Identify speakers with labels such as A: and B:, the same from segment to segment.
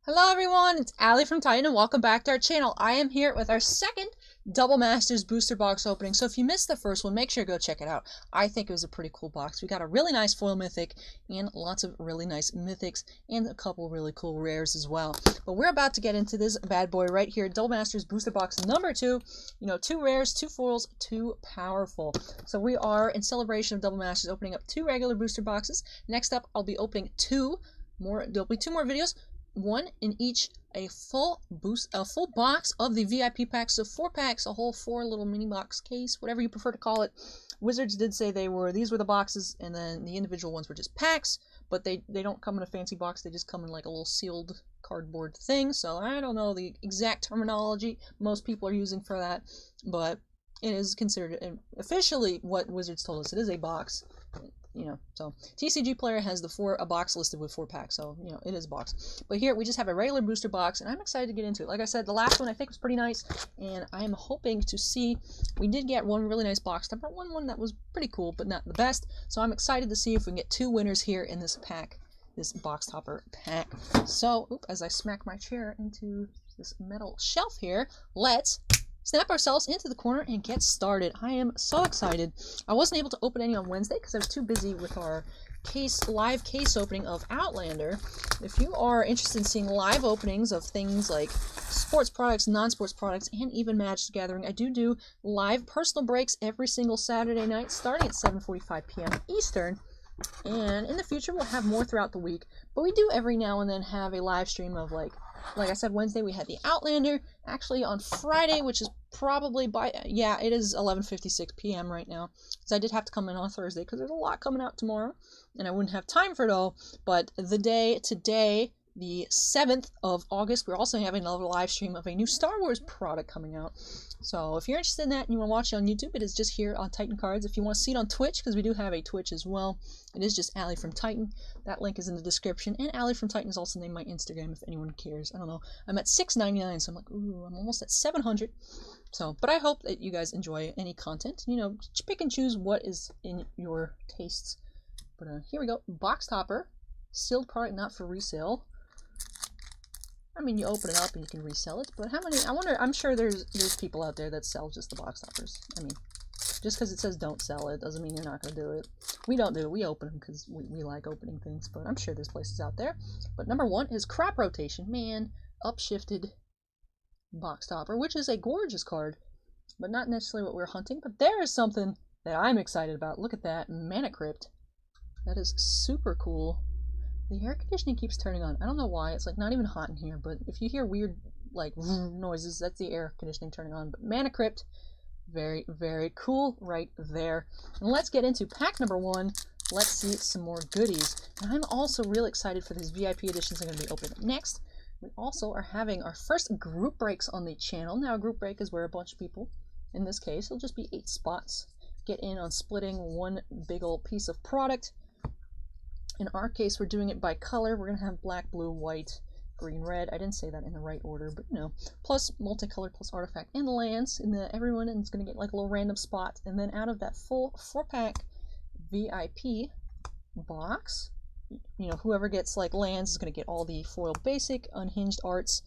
A: Hello everyone, it's Allie from Titan and welcome back to our channel. I am here with our second Double Masters booster box opening, so if you missed the first one, make sure to go check it out. I think it was a pretty cool box. We got a really nice foil mythic and lots of really nice mythics and a couple really cool rares as well. But we're about to get into this bad boy right here, Double Masters booster box number 2. You know, 2 rares, 2 foils, 2 powerful. So we are, in celebration of Double Masters, opening up 2 regular booster boxes. Next up, I'll be opening 2 more. There'll be 2 more videos. One in each, a full box of the VIP packs, so 4 packs, a whole 4 little mini box case, whatever you prefer to call it. Wizards did say these were the boxes, and then the individual ones were just packs, but they don't come in a fancy box, they just come in like a little sealed cardboard thing, so I don't know the exact terminology most people are using for that, but it is considered officially what Wizards told us. It is a box. You know, so TCG Player has a box listed with 4 packs, so you know it is a box. But here we just have a regular booster box, and I'm excited to get into it. Like I said, the last one I think was pretty nice, and I am hoping to see. We did get one really nice box topper, one that was pretty cool, but not the best. So I'm excited to see if we can get 2 winners here in this pack, this box topper pack. So, as I smack my chair into this metal shelf here, let's snap ourselves into the corner and get started. I am so excited. I wasn't able to open any on Wednesday because I was too busy with our live case opening of Outlander. If you are interested in seeing live openings of things like sports products, non-sports products, and even Magic the Gathering, I do live personal breaks every single Saturday night starting at 7:45 p.m. Eastern. And in the future, we'll have more throughout the week. But we do every now and then have a live stream of like I said, Wednesday we had the Outlander. Actually, on Friday, which is probably it is 11:56 p.m. right now. Because I did have to come in on Thursday because there's a lot coming out tomorrow. And I wouldn't have time for it all. But the day today, the 7th of August, we're also having another live stream of a new Star Wars product coming out. So if you're interested in that and you want to watch it on YouTube, it is just here on Titan Cards. If you want to see it on Twitch, because we do have a Twitch as well, it is just Allie from Titan. That link is in the description. And Allie from Titan is also named my Instagram if anyone cares. I don't know. I'm at 699, so I'm like, ooh, I'm almost at 700. So, but I hope that you guys enjoy any content. You know, pick and choose what is in your tastes. But here we go. Box topper. Sealed product, not for resale. I mean, you open it up and you can resell it, but how many? I wonder. I'm sure there's people out there that sell just the box toppers. I mean, just because it says don't sell it doesn't mean you're not going to do it. We don't do it. We open them because we like opening things, but I'm sure there's places out there. But number 1 is Crop Rotation. Man, upshifted box topper, which is a gorgeous card, but not necessarily what we're hunting. But there is something that I'm excited about. Look at that, Mana Crypt. That is super cool. The air conditioning keeps turning on. I don't know why. It's like not even hot in here, but if you hear weird like noises, that's the air conditioning turning on. But Mana Crypt, very, very cool right there. And let's get into pack number 1. Let's see some more goodies. And I'm also really excited for these VIP editions I'm going to be opening up next. We also are having our first group breaks on the channel. Now, a group break is where a bunch of people, in this case, it'll just be 8 spots, get in on splitting one big old piece of product. In our case, we're doing it by color. We're going to have black, blue, white, green, red. I didn't say that in the right order, but you know. Plus multicolored, plus artifact, and lands. And everyone is going to get like a little random spot. And then out of that full 4-pack VIP box, you know, whoever gets like lands is going to get all the foil basic, unhinged arts,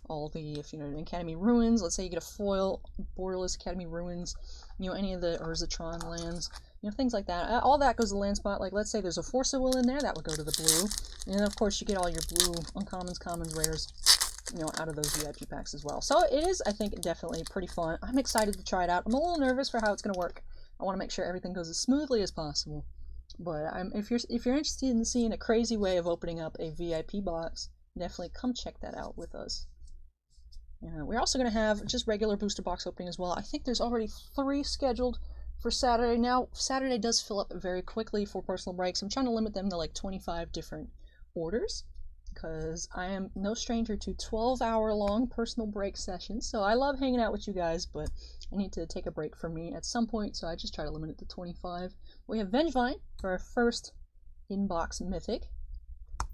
A: all the, if you know, Academy Ruins. Let's say you get a foil Borderless Academy Ruins, you know, any of the Urzatron lands. You know, things like that. All that goes to the land spot. Like, let's say there's a Force of Will in there, that would go to the blue. And then, of course, you get all your blue uncommons, commons, rares, you know, out of those VIP packs as well. So it is, I think, definitely pretty fun. I'm excited to try it out. I'm a little nervous for how it's going to work. I want to make sure everything goes as smoothly as possible. But if you're interested in seeing a crazy way of opening up a VIP box, definitely come check that out with us. We're also going to have just regular booster box opening as well. I think there's already 3 scheduled for Saturday. Now, Saturday does fill up very quickly for personal breaks. I'm trying to limit them to like 25 different orders because I am no stranger to 12-hour-long personal break sessions. So I love hanging out with you guys, but I need to take a break for me at some point, so I just try to limit it to 25. We have Vengevine for our first in-box mythic.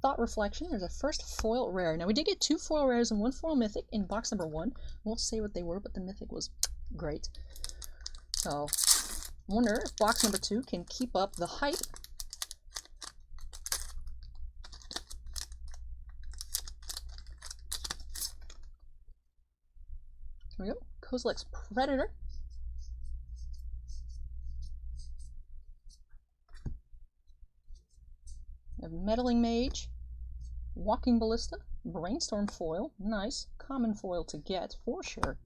A: Thought Reflection, there's a first foil rare. Now, we did get 2 foil rares and 1 foil mythic in box number 1. I won't say what they were, but the mythic was great. So, wonder if box number 2 can keep up the hype. Here we go. Kozilek's Predator. We have Meddling Mage, Walking Ballista, Brainstorm Foil. Nice. Common foil to get, for sure.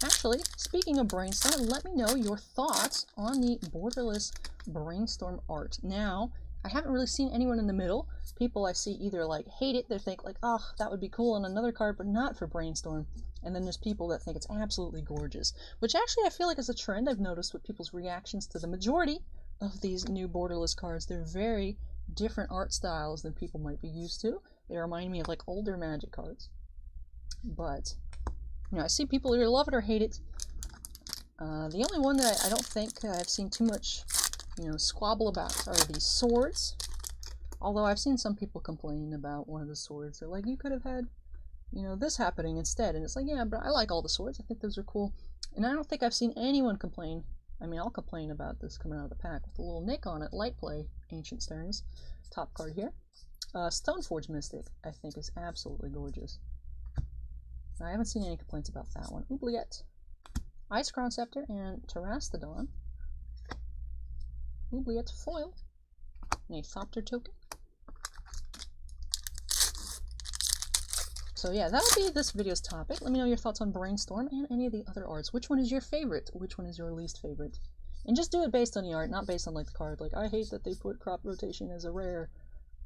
A: Actually, speaking of Brainstorm, let me know your thoughts on the borderless Brainstorm art. Now, I haven't really seen anyone in the middle. People I see either like hate it, they think like, oh, that would be cool on another card, but not for Brainstorm. And then there's people that think it's absolutely gorgeous, which actually I feel like is a trend I've noticed with people's reactions to the majority of these new borderless cards. They're very different art styles than people might be used to. They remind me of like older Magic cards. But, you know, I see people either love it or hate it. The only one that I don't think I've seen too much, you know, squabble about are the swords. Although I've seen some people complain about one of the swords. They're like, you could have had, you know, this happening instead. And it's like, yeah, but I like all the swords. I think those are cool. And I don't think I've seen anyone complain. I mean, I'll complain about this coming out of the pack with a little nick on it. Light Play, Ancient Sterns. Top card here. Stoneforge Mystic, I think, is absolutely gorgeous. I haven't seen any complaints about that one. Oubliette, Icecrown Scepter, and Terastodon. Oubliette Foil, and a Thopter token. So yeah, that'll be this video's topic. Let me know your thoughts on Brainstorm and any of the other arts. Which one is your favorite? Which one is your least favorite? And just do it based on the art, not based on like the card. Like, I hate that they put Crop Rotation as a rare.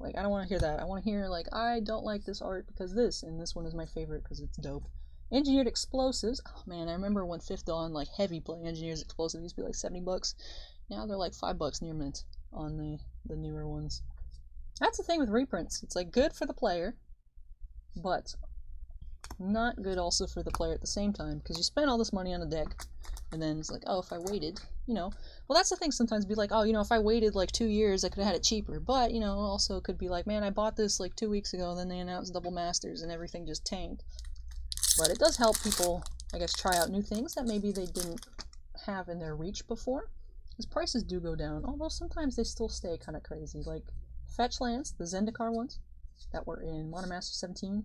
A: Like, I don't want to hear that. I want to hear like, I don't like this art because this, and this one is my favorite because it's dope. Engineered Explosives. Oh man, I remember when 5th Dawn, like heavy play Engineered Explosives used to be like 70 bucks. Now they're like $5 near mint on the newer ones. That's the thing with reprints. It's like good for the player, but not good also for the player at the same time, because you spend all this money on a deck, and then it's like, oh, if I waited, you know. Well, that's the thing sometimes, be like, oh, you know, if I waited like 2 years, I could have had it cheaper. But, you know, also it could be like, man, I bought this like 2 weeks ago, and then they announced Double Masters, and everything just tanked. But it does help people, I guess, try out new things that maybe they didn't have in their reach before. Because prices do go down, although sometimes they still stay kind of crazy. Like Fetch Lands, the Zendikar ones that were in Modern Masters 17,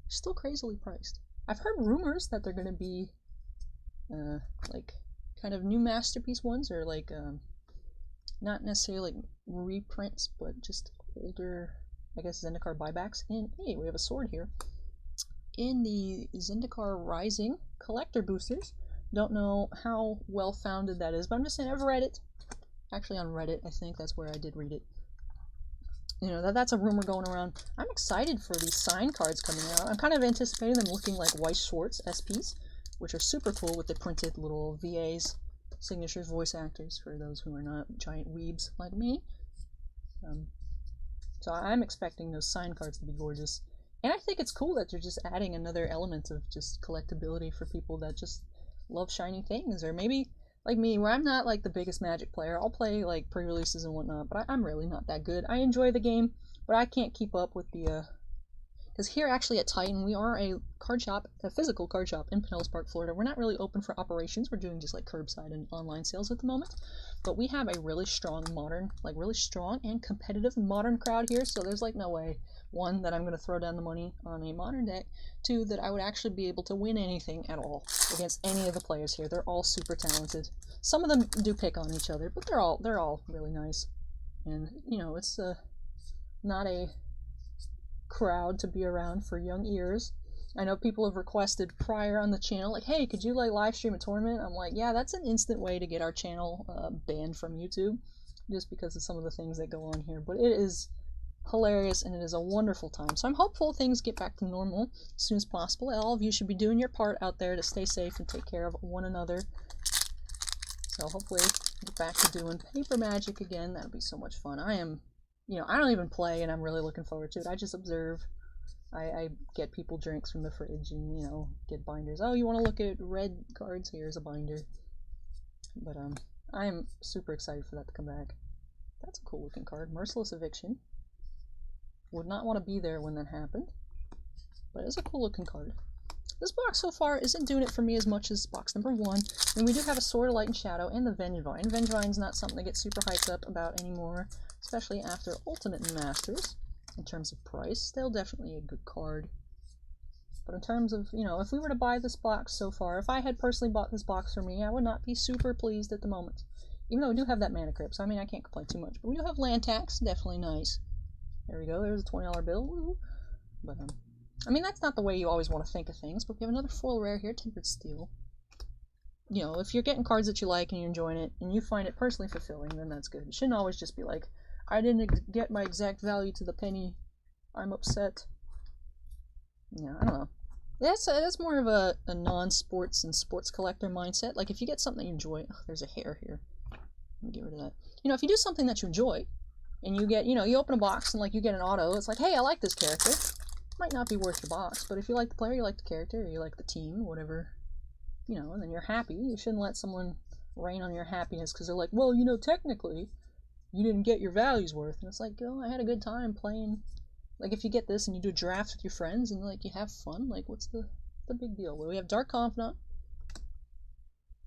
A: still crazily priced. I've heard rumors that they're going to be like kind of new masterpiece ones, or like not necessarily like reprints, but just older, I guess, Zendikar buybacks. And hey, we have a sword here in the Zendikar Rising collector boosters. Don't know how well founded that is, but I'm just saying I've read it. Actually on Reddit, I think that's where I did read it. You know, that's a rumor going around. I'm excited for these sign cards coming out. I'm kind of anticipating them looking like Weiss Schwarz SPs, which are super cool with the printed little VAs, signatures, voice actors, for those who are not giant weebs like me. So I'm expecting those sign cards to be gorgeous. And I think it's cool that they're just adding another element of just collectability for people that just love shiny things, or maybe like me, where I'm not like the biggest Magic player. I'll play like pre-releases and whatnot, but I'm really not that good. I enjoy the game, but I can't keep up with the because here actually at Titan, we are a card shop, a physical card shop in Pinellas Park, Florida. We're not really open for operations. We're doing just like curbside and online sales at the moment, but we have a really strong modern, like really strong and competitive modern crowd here, so there's like no way, one, that I'm going to throw down the money on a modern deck, two, that I would actually be able to win anything at all against any of the players here. They're all super talented. Some of them do pick on each other, but they're all really nice. And, you know, it's not a crowd to be around for young ears. I know people have requested prior on the channel, like, hey, could you like live stream a tournament? I'm like, yeah, that's an instant way to get our channel banned from YouTube, just because of some of the things that go on here. But it is hilarious, and it is a wonderful time. So I'm hopeful things get back to normal as soon as possible. All of you should be doing your part out there to stay safe and take care of one another. So hopefully get back to doing paper Magic again. That would be so much fun. I am, you know, I don't even play, and I'm really looking forward to it. I just observe. I get people drinks from the fridge and, you know, get binders. Oh, you want to look at red cards? Here's a binder. But I am super excited for that to come back. That's a cool looking card. Merciless Eviction. Would not want to be there when that happened, but it's a cool looking card. This box so far isn't doing it for me as much as box number 1. I mean, we do have a Sword of Light and Shadow and the Vengevine. Vengevine's not something to get super hyped up about anymore, especially after Ultimate and Masters. In terms of price, still definitely a good card. But in terms of, you know, if we were to buy this box so far, if I had personally bought this box for me, I would not be super pleased at the moment. Even though we do have that mana crypt, so I mean, I can't complain too much. But we do have land tax, definitely nice. There we go, there's a $20 bill. Woo. But, I mean, that's not the way you always want to think of things, but we have another foil rare here, Tempered Steel. You know, if you're getting cards that you like and you're enjoying it, and you find it personally fulfilling, then that's good. It shouldn't always just be like, I didn't get my exact value to the penny, I'm upset. Yeah, I don't know. That's more of a non-sports and sports collector mindset. Like, if you get something you enjoy... Oh, there's a hair here. Let me get rid of that. You know, if you do something that you enjoy, and you get, you know, you open a box and, like, you get an auto, it's like, hey, I like this character. Might not be worth the box, but if you like the player, you like the character, or you like the team, whatever, you know, and then you're happy. You shouldn't let someone rain on your happiness because they're like, well, you know, technically, you didn't get your values worth. And it's like, oh, I had a good time playing. Like, if you get this and you do a draft with your friends and, like, you have fun, like, what's the big deal? Well, we have Dark Confidant,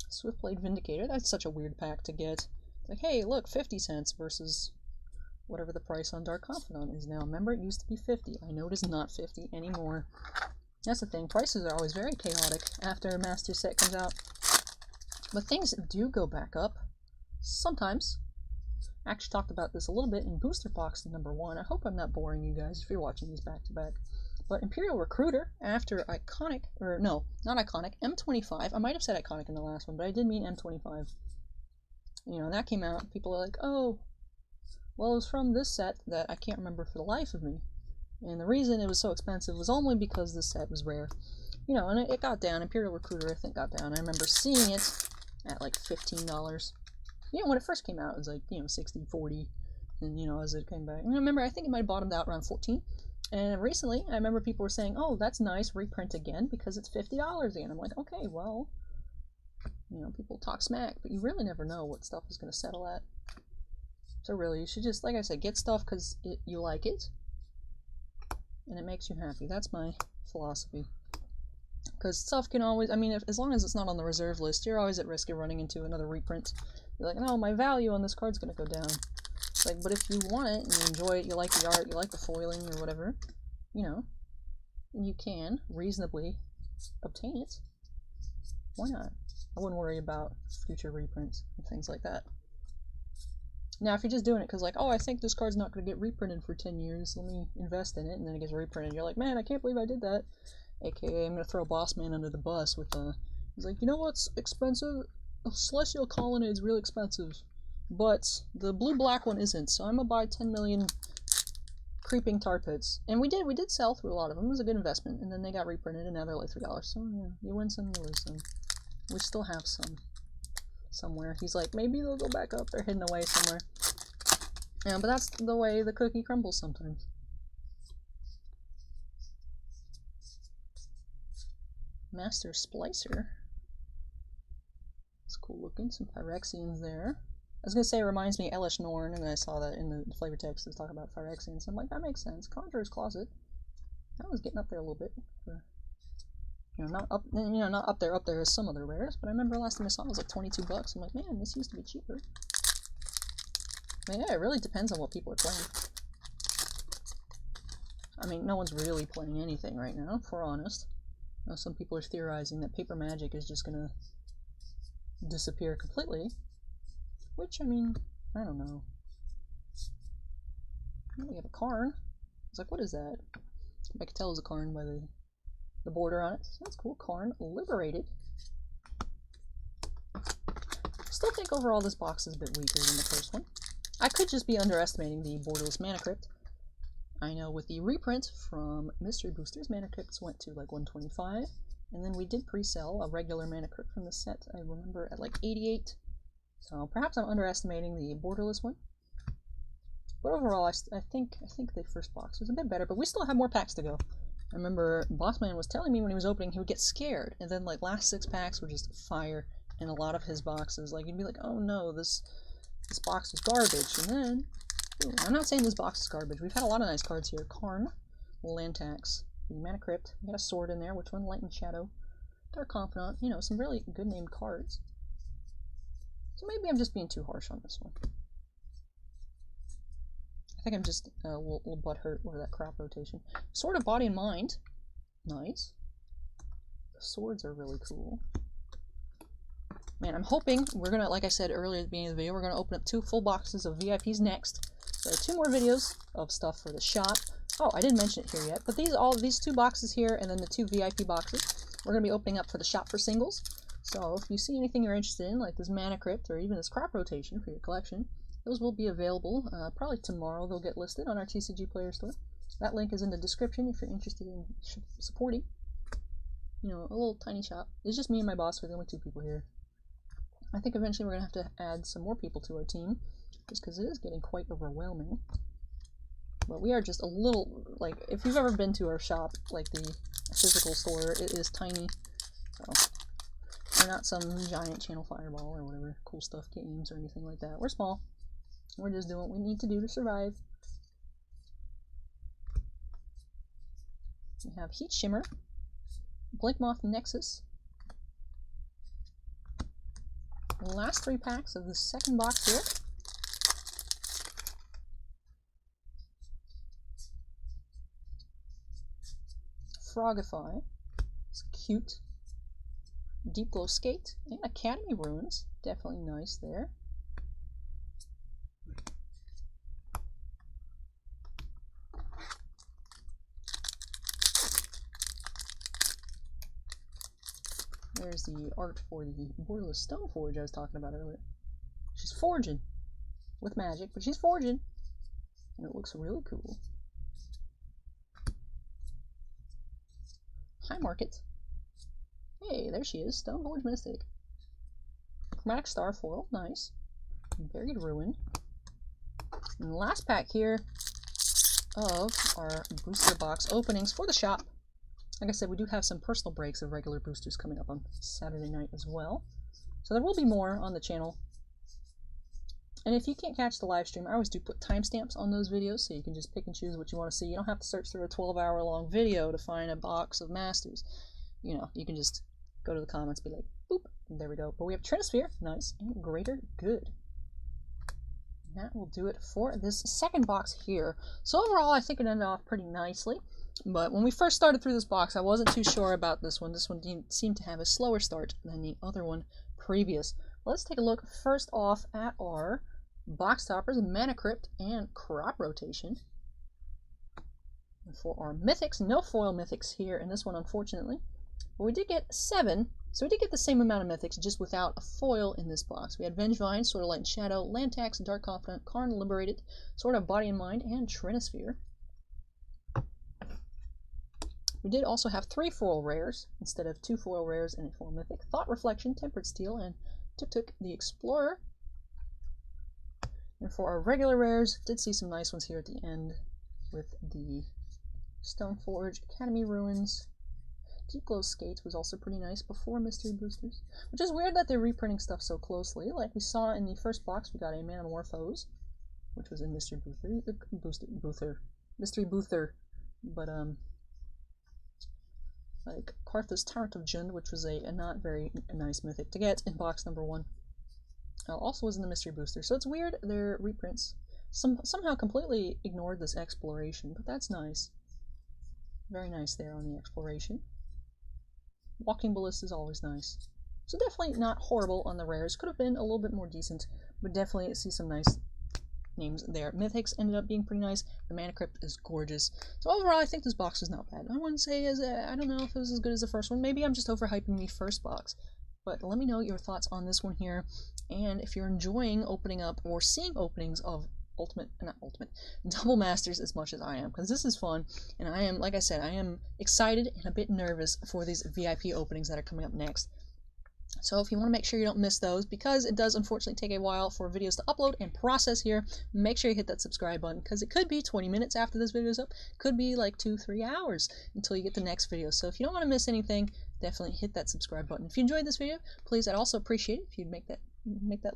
A: Swiftblade Vindicator. That's such a weird pack to get. It's like, hey, look, 50 cents versus whatever the price on Dark Confidant is now. Remember, it used to be 50. I know it is not 50 anymore. That's the thing. Prices are always very chaotic after a master set comes out. But things do go back up. Sometimes. I actually talked about this a little bit in Booster Box number 1. I hope I'm not boring you guys if you're watching these back to back. But Imperial Recruiter, after Iconic, or no, not Iconic, M25. I might have said Iconic in the last one, but I did mean M25. You know, that came out. People are like, oh, well, it was from this set that I can't remember for the life of me. And the reason it was so expensive was only because this set was rare. You know, and it got down. Imperial Recruiter, I think, got down. I remember seeing it at like $15. You know, when it first came out, it was like, you know, 60, 40. And, you know, as it came back. And I remember, I think it might have bottomed out around 14. And recently, I remember people were saying, oh, that's nice, reprint again, because it's $50 again. I'm like, okay, well, you know, people talk smack, but you really never know what stuff is going to settle at. So really, you should just, like I said, get stuff because you like it. And it makes you happy. That's my philosophy. Because stuff can always, I mean, as long as it's not on the reserve list, you're always at risk of running into another reprint. You're like, no, my value on this card's going to go down. Like, but if you want it, and you enjoy it, you like the art, you like the foiling, or whatever, you know, you can reasonably obtain it. Why not? I wouldn't worry about future reprints and things like that. Now, if you're just doing it because, like, oh, I think this card's not going to get reprinted for 10 years, let me invest in it, and then it gets reprinted, you're like, man, I can't believe I did that. AKA, I'm going to throw Boss Man under the bus with, he's like, you know what's expensive? A Celestial Colonnade's really expensive, but the blue-black one isn't, so I'm going to buy 10 million Creeping Tar Pits. And we did sell through a lot of them. It was a good investment, and then they got reprinted, and now they're like $3. So, yeah, you win some, you lose some. We still have some somewhere. He's like, maybe they'll go back up. They're hidden away somewhere. Yeah, but that's the way the cookie crumbles sometimes. Master Splicer. It's cool looking. Some Phyrexians there. I was going to say it reminds me of Elish Norn, and then I saw that in the flavor text it was talking about Phyrexians. I'm like, that makes sense. Conjurer's Closet. That was getting up there a little bit. For, you know, not up there as some other rares, but I remember last time I saw it was like 22 bucks. I'm like, man, this used to be cheaper. I mean, yeah, it really depends on what people are playing. I mean, no one's really playing anything right now, if we're honest. You know, some people are theorizing that paper magic is just gonna disappear completely. Which, I mean, I don't know. Oh, we have a Karn. I was like, what is that? I could tell it was a Karn by the border on it. So that's cool. Karn Liberated. Still think overall this box is a bit weaker than the first one. I could just be underestimating the borderless Mana Crypt. I know with the reprint from Mystery Boosters, Mana Crypts went to like 125, and then we did pre-sell a regular Mana Crypt from the set, I remember, at like 88. So perhaps I'm underestimating the borderless one. But overall, I think the first box was a bit better, but we still have more packs to go. I remember Bossman was telling me when he was opening he would get scared, and then like last 6 packs were just fire in a lot of his boxes. Like, he'd be like, oh no, this box is garbage, and then, ooh, I'm not saying this box is garbage. We've had a lot of nice cards here. Karn, Lantax, the Mana Crypt, we got a sword in there. Which one? Light and Shadow, Dark Confidant, you know, some really good named cards. So maybe I'm just being too harsh on this one. I think I'm just a little butthurt over that crop rotation. Sword of Body and Mind, nice. swords are really cool. Man, I'm hoping we're gonna, like I said earlier at the beginning of the video, we're gonna open up 2 full boxes of VIPs next. So 2 more videos of stuff for the shop. Oh, I didn't mention it here yet, but these 2 boxes here and then the 2 VIP boxes we're gonna be opening up for the shop for singles. So if you see anything you're interested in, like this Mana Crypt or even this crop rotation for your collection, those will be available probably tomorrow. They'll get listed on our TCG Player Store. That link is in the description if you're interested in supporting, you know, a little tiny shop. It's just me and my boss. We're the only 2 people here. I think eventually we're going to have to add some more people to our team, just because it is getting quite overwhelming. But we are just a little, like, if you've ever been to our shop, like the physical store, it is tiny. So, we're not some giant channel fireball or whatever, cool stuff games or anything like that. We're small. We're just doing what we need to do to survive. We have Heat Shimmer, Blinkmoth Nexus. Last 3 packs of the second box here. Frogify. It's cute. Deep Glow Skate and Academy Ruins. Definitely nice there. There's the art for the borderless stone forge I was talking about earlier. She's forging with magic, but she's forging, and it looks really cool. High Market. Hey, there she is, Stone Forge Mystic. Chromatic Star Foil, nice. Buried Ruin. And the last pack here of our booster box openings for the shop. Like I said, we do have some personal breaks of regular boosters coming up on Saturday night as well. So there will be more on the channel. And if you can't catch the live stream, I always do put timestamps on those videos so you can just pick and choose what you want to see. You don't have to search through a 12-hour long video to find a box of Masters. You know, you can just go to the comments, be like, boop, and there we go. But we have Trinisphere, nice, and Greater Good. And that will do it for this second box here. So overall, I think it ended off pretty nicely. But when we first started through this box, I wasn't too sure about this one. This one seemed to have a slower start than the other one previous. Let's take a look first off at our box toppers, Mana Crypt and Crop Rotation. And for our mythics, no foil mythics here in this one, unfortunately. But we did get 7, so we did get the same amount of mythics, just without a foil in this box. We had Vengevine, Sword of Light and Shadow, Land Tax, Dark Confidant, Karn Liberated, Sword of Body and Mind, and Trinisphere. We did also have 3 foil rares, instead of 2 foil rares and a foil mythic. Thought Reflection, Tempered Steel, and Tuk the Explorer. And for our regular rares, did see some nice ones here at the end, with the Stoneforge, Academy Ruins. Deep Glow Skates was also pretty nice before Mystery Boosters. Which is weird that they're reprinting stuff so closely. Like we saw in the first box, we got a Manamorphose, which was in Mystery Boother. But, like Karthus Tyrant of Jund, which was a not very nice mythic to get in box number 1. Also was in the Mystery Booster. So it's weird their reprints somehow completely ignored this exploration, but that's nice. Very nice there on the exploration. Walking Ballista is always nice. So definitely not horrible on the rares. Could have been a little bit more decent, but definitely see some nice names there. Mythics ended up being pretty nice. The Mana Crypt is gorgeous. So overall, I think this box is not bad. I wouldn't say I don't know if it was as good as the first one. Maybe I'm just overhyping the first box. But let me know your thoughts on this one here. And if you're enjoying opening up or seeing openings of Double Masters as much as I am, because this is fun, and I am, like I said, I am excited and a bit nervous for these VIP openings that are coming up next. So if you want to make sure you don't miss those, because it does unfortunately take a while for videos to upload and process here, make sure you hit that subscribe button, because it could be 20 minutes after this video is up, could be like 2-3 hours until you get the next video. So if you don't want to miss anything, definitely hit that subscribe button. If you enjoyed this video, please, I'd also appreciate it if you'd make that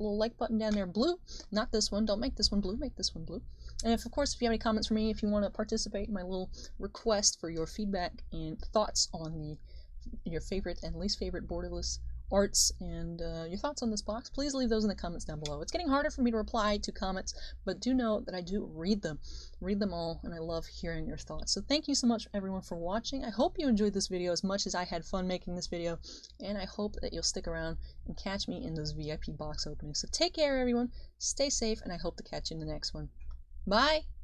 A: little like button down there blue. Not this one, don't make this one blue, make this one blue. And if, of course, if you have any comments for me, if you want to participate in my little request for your feedback and thoughts on your favorite and least favorite borderless arts and your thoughts on this box, please leave those in the comments down below. It's getting harder for me to reply to comments, but do know that I do read them all, and I love hearing your thoughts. So thank you so much everyone for watching. I hope you enjoyed this video as much as I had fun making this video, and I hope that you'll stick around and catch me in those VIP box openings. So take care everyone, stay safe, and I hope to catch you in the next one. Bye!